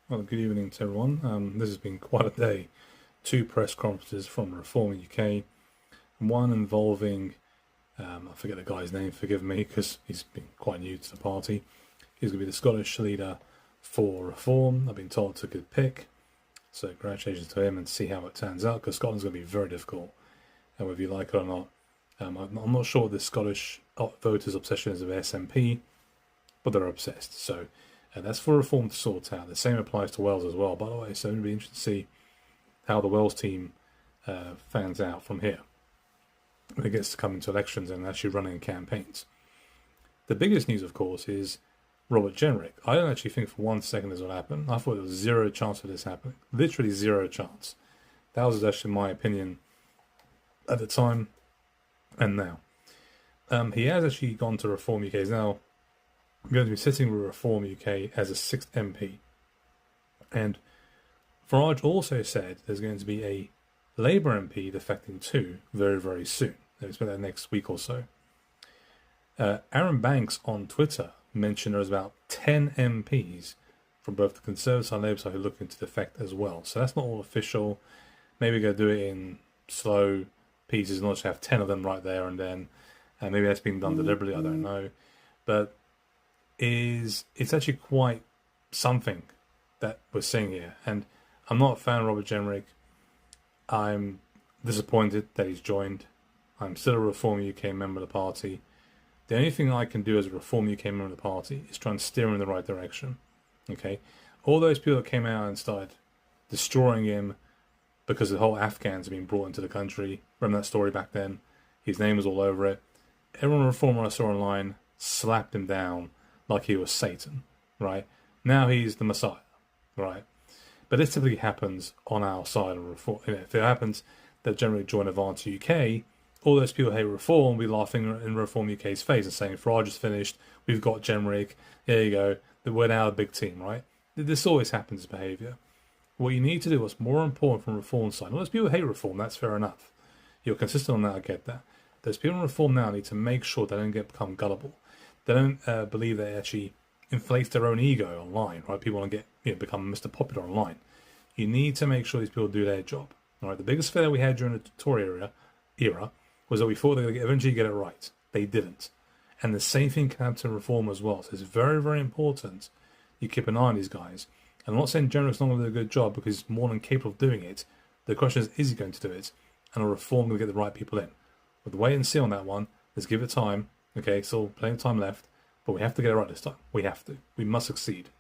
Well, good evening to everyone. This has been quite a day. Two press conferences from Reform UK, one involving, I forget the guy's name, forgive me, because he's been quite new to the party. He's going to be the Scottish leader for Reform. I've been told it's a good pick, so congratulations to him and see how it turns out, because Scotland's going to be very difficult, and whether you like it or not. I'm not sure what the Scottish voters' obsession is of SNP, but they're obsessed, so that's for Reform to sort out. The same applies to Wales as well, by the way, so it'll be interesting to see how the Wales team fans out from here when it gets to come into elections and actually running campaigns. The biggest news, of course, is Robert Jenrick. I don't actually think for 1 second this will happen. I thought there was zero chance of this happening. Literally zero chance. That was actually my opinion at the time and now. He has actually gone to Reform UK. He's now going to be sitting with Reform UK as a 6th MP. And Farage also said there's going to be a Labour MP defecting too very, very soon. They expect that next week or so. Aaron Banks on Twitter mentioned there's about 10 MPs from both the Conservative and Labour side who are looking to defect as well. So that's not all official. Maybe go do it in slow pieces, not just have 10 of them right there and then. And maybe that's been done deliberately, I don't know. But it's actually quite something that we're seeing here. And I'm not a fan of Robert Jenrick. I'm disappointed that he's joined. I'm still a Reform UK member of the party. The only thing I can do as a Reform UK member of the party is try and steer him in the right direction. Okay? All those people that came out and started destroying him because the whole Afghans have been brought into the country. Remember that story back then? His name was all over it. Everyone in Reform I saw online slapped him down like he was Satan, right? Now he's the Messiah, right? But this typically happens on our side of Reform. If it happens that generally join Advance UK, all those people who hate Reform will be laughing in Reform UK's face and saying, Farage is finished, we've got Jenrick, there you go, we're now a big team, right? This always happens, this behaviour. What you need to do, what's more important from Reform side, all those people who hate Reform, that's fair enough. You're consistent on that, I get that. Those people in Reform now need to make sure they don't become gullible. They don't believe they actually inflates their own ego online, right? People want to become Mr. Popular online. You need to make sure these people do their job. All right. The biggest failure we had during the Tory era was that we thought they were going to eventually get it right. They didn't. And the same thing can happen to Reform as well. So it's very, very important you keep an eye on these guys. And I'm not saying Jenrick's not going to do a good job because he's more than capable of doing it. The question is he going to do it? And are Reform going to get the right people in? But wait and see on that one. Let's give it time. Okay, still plenty of time left. But we have to get it right this time. We have to. We must succeed.